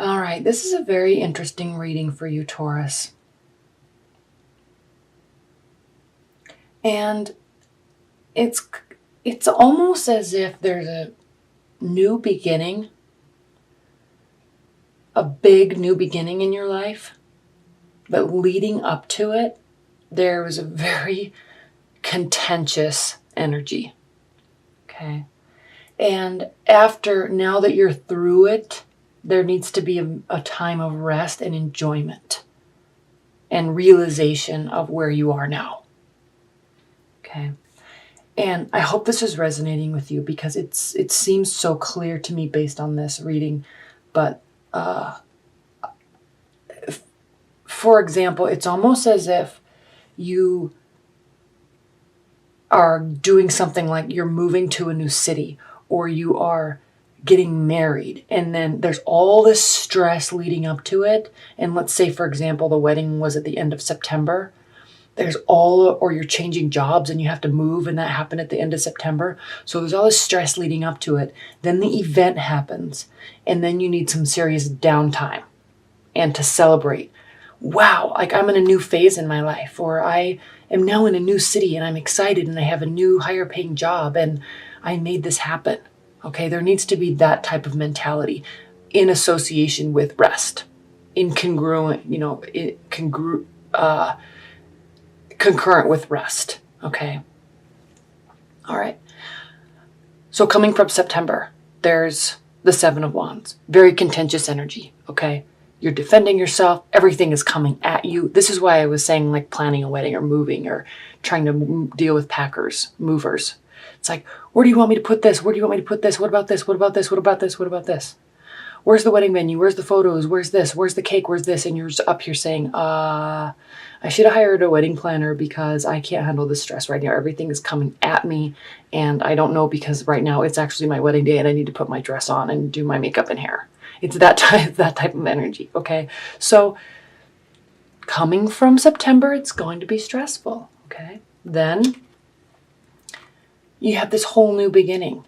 All right, this is a very interesting reading for you, Taurus. And it's almost as if there's a new beginning, a big new beginning in your life, but leading up to it, there was a very contentious energy. Okay. And now that you're through it, there needs to be a time of rest and enjoyment and realization of where you are now. Okay. And I hope this is resonating with you because it seems so clear to me based on this reading. But for example, it's almost as if you are doing something like you're moving to a new city or you are getting married, and then there's all this stress leading up to it. And let's say, for example, the wedding was at the end of September. Or you're changing jobs and you have to move, and that happened at the end of September. So there's all this stress leading up to it. Then the event happens, and then you need some serious downtime and to celebrate. Wow, like I'm in a new phase in my life, or I am now in a new city and I'm excited and I have a new higher paying job and I made this happen. Okay, there needs to be that type of mentality in association with rest, concurrent with rest. Okay. All right. So coming from September, there's the Seven of Wands, very contentious energy. Okay. You're defending yourself. Everything is coming at you. This is why I was saying like planning a wedding or moving or trying to deal with movers. It's like, where do you want me to put this? Where do you want me to put this? What about this? What about this? What about this? What about this? Where's the wedding venue? Where's the photos? Where's this? Where's the cake? Where's this? And you're up here saying, I should have hired a wedding planner because I can't handle this stress right now. Everything is coming at me and I don't know because right now it's actually my wedding day and I need to put my dress on and do my makeup and hair. It's that type of energy. Okay. So coming from September, it's going to be stressful. Okay. Then you have this whole new beginning.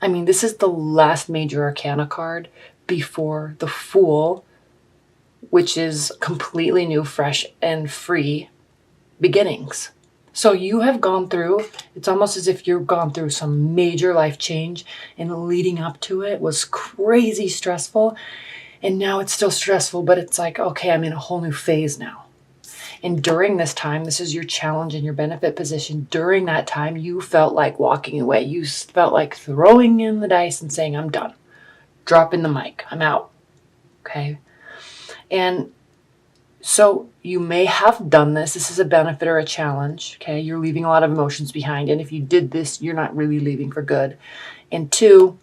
I mean, this is the last major arcana card before the Fool, which is completely new, fresh, and free beginnings. So you have gone through, it's almost as if you've gone through some major life change, and leading up to it was crazy stressful. And now it's still stressful, but it's like, okay, I'm in a whole new phase now. And during this time, this is your challenge and your benefit position. During that time, you felt like walking away. You felt like throwing in the dice and saying, I'm done. Dropping the mic. I'm out. Okay. And so you may have done this. This is a benefit or a challenge. Okay. You're leaving a lot of emotions behind. And if you did this, you're not really leaving for good. And two,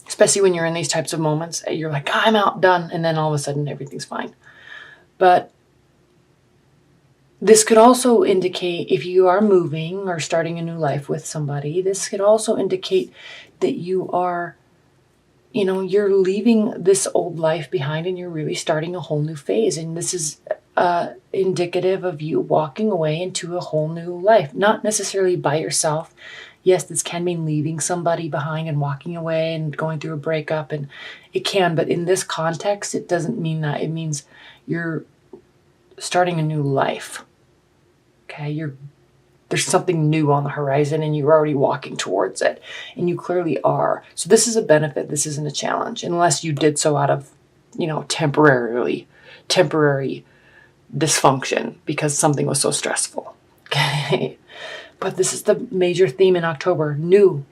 especially when you're in these types of moments, you're like, I'm out, done. And then all of a sudden everything's fine. But this could also indicate if you are moving or starting a new life with somebody, this could also indicate that you are, you're leaving this old life behind and you're really starting a whole new phase. And this is indicative of you walking away into a whole new life, not necessarily by yourself. Yes, this can mean leaving somebody behind and walking away and going through a breakup, and it can, but in this context, it doesn't mean that. It means you're starting a new life. Okay, there's something new on the horizon and you're already walking towards it, and you clearly are. So this is a benefit. This isn't a challenge, unless you did so out of, temporary dysfunction because something was so stressful. Okay, but this is the major theme in October. New.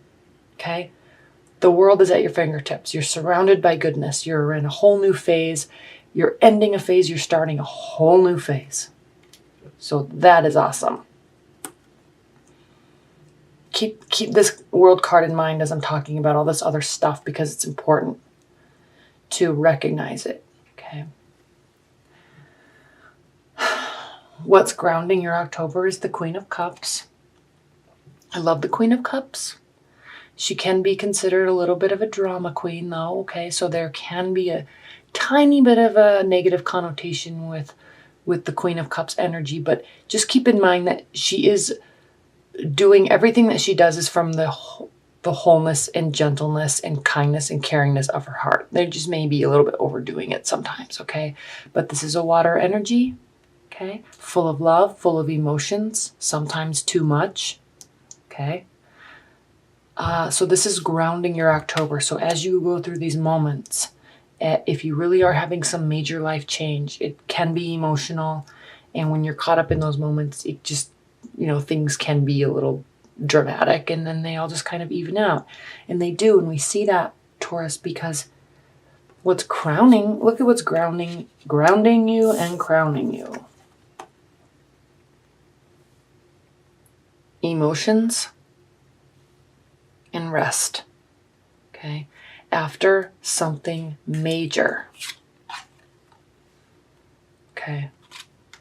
Okay, the world is at your fingertips. You're surrounded by goodness. You're in a whole new phase. You're ending a phase. You're starting a whole new phase. So that is awesome. Keep this world card in mind as I'm talking about all this other stuff because it's important to recognize it. Okay. What's grounding your October is the Queen of Cups. I love the Queen of Cups. She can be considered a little bit of a drama queen though. Okay. So there can be a tiny bit of a negative connotation with the Queen of Cups energy, but just keep in mind that she is doing everything that she does is from the the wholeness and gentleness and kindness and caringness of her heart. They just may be a little bit overdoing it sometimes, okay? But this is a water energy, okay? Full of love, full of emotions, sometimes too much, okay? So this is grounding your October. So as you go through these moments, if you really are having some major life change, it can be emotional. And when you're caught up in those moments, it just, things can be a little dramatic, and then they all just kind of even out. And they do. And we see that, Taurus, because look at what's grounding you and crowning you. Emotions and rest. Okay. After something major. Okay.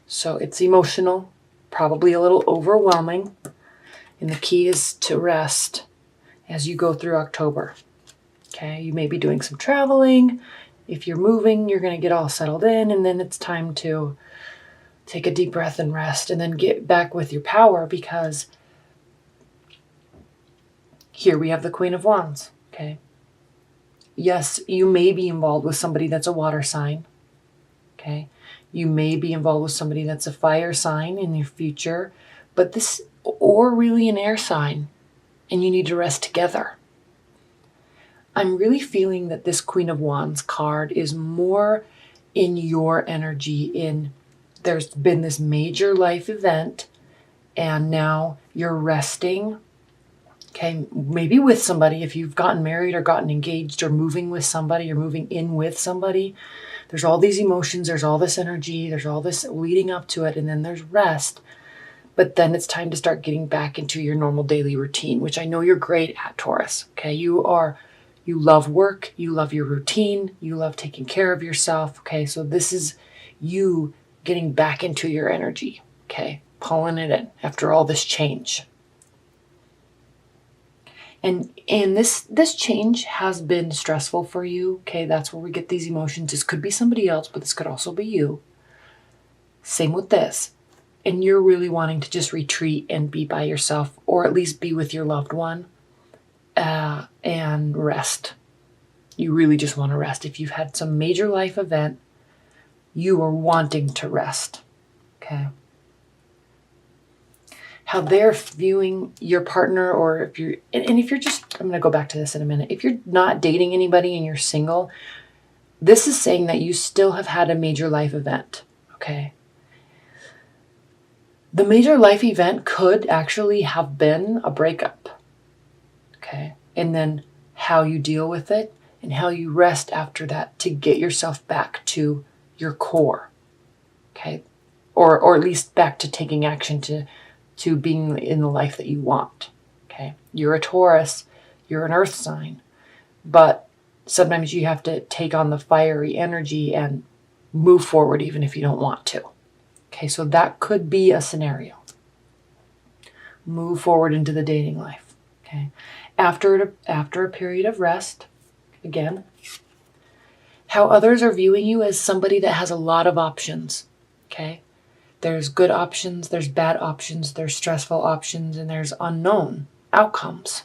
So it's emotional, probably a little overwhelming. And the key is to rest as you go through October. Okay. You may be doing some traveling. If you're moving, you're going to get all settled in, and then it's time to take a deep breath and rest, and then get back with your power, because here we have the Queen of Wands, okay? Yes, you may be involved with somebody that's a water sign, okay? You may be involved with somebody that's a fire sign in your future, or really an air sign, and you need to rest together. I'm really feeling that this Queen of Wands card is more in your energy, there's been this major life event, and now you're resting. Okay, maybe with somebody, if you've gotten married or gotten engaged or moving with somebody or moving in with somebody, there's all these emotions, there's all this energy, there's all this leading up to it, and then there's rest. But then it's time to start getting back into your normal daily routine, which I know you're great at, Taurus. Okay, you love work, you love your routine, you love taking care of yourself. Okay, so this is you getting back into your energy, okay, pulling it in after all this change. And this change has been stressful for you, okay? That's where we get these emotions. This could be somebody else, but this could also be you. Same with this. And you're really wanting to just retreat and be by yourself, or at least be with your loved one, and rest. You really just want to rest. If you've had some major life event, you are wanting to rest, okay? How they're viewing your partner, or if you're just, I'm going to go back to this in a minute. If you're not dating anybody and you're single, this is saying that you still have had a major life event, okay? The major life event could actually have been a breakup, okay? And then how you deal with it and how you rest after that to get yourself back to your core, okay? Or at least back to taking action to being in the life that you want, okay? You're a Taurus, you're an earth sign, but sometimes you have to take on the fiery energy and move forward even if you don't want to, okay? So that could be a scenario. Move forward into the dating life, okay? After a period of rest, again, how others are viewing you as somebody that has a lot of options, okay? There's good options, there's bad options, there's stressful options, and there's unknown outcomes.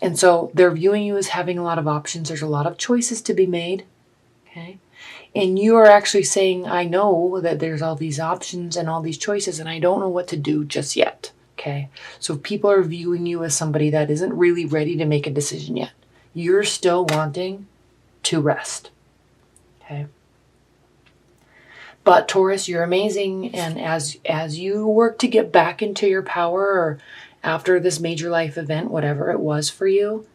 And so they're viewing you as having a lot of options. There's a lot of choices to be made, okay? And you are actually saying, I know that there's all these options and all these choices, and I don't know what to do just yet, okay? So people are viewing you as somebody that isn't really ready to make a decision yet. You're still wanting to rest, okay? But Taurus, you're amazing, and as you work to get back into your power, or after this major life event, whatever it was for you,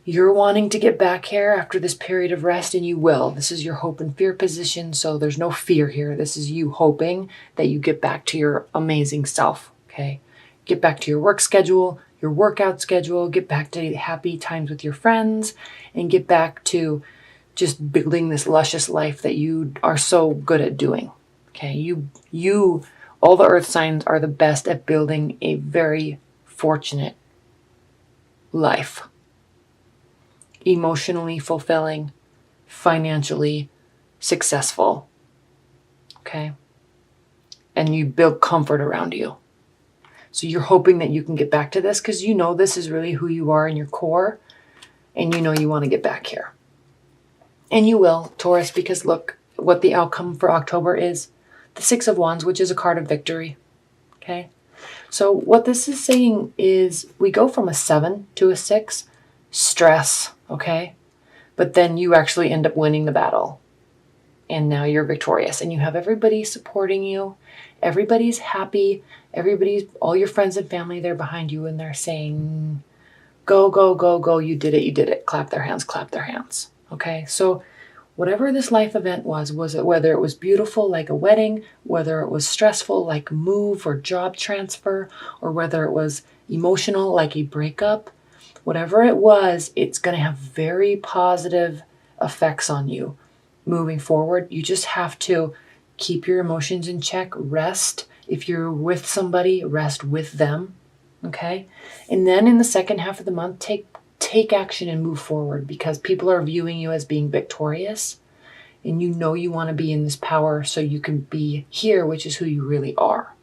you're wanting to get back here after this period of rest, and you will. This is your hope and fear position, so there's no fear here. This is you hoping that you get back to your amazing self, okay? Get back to your work schedule, your workout schedule, get back to happy times with your friends, and get back to just building this luscious life that you are so good at doing, okay? You, all the earth signs are the best at building a very fortunate life. Emotionally fulfilling, financially successful, okay? And you build comfort around you. So you're hoping that you can get back to this because you know this is really who you are in your core, and you know you want to get back here. And you will, Taurus, because look what the outcome for October is. The Six of Wands, which is a card of victory. Okay? So what this is saying is we go from a 7 to a 6. Stress, okay? But then you actually end up winning the battle. And now you're victorious. And you have everybody supporting you. Everybody's happy. All your friends and family, they're behind you and they're saying, go, go, go, go. You did it, you did it. Clap their hands, clap their hands. Okay? So whatever this life event was it whether it was beautiful like a wedding, whether it was stressful like a move or job transfer, or whether it was emotional like a breakup, whatever it was, it's going to have very positive effects on you moving forward. You just have to keep your emotions in check, rest. If you're with somebody, rest with them, okay? And then in the second half of the month, take action and move forward, because people are viewing you as being victorious, and you know you want to be in this power so you can be here, which is who you really are.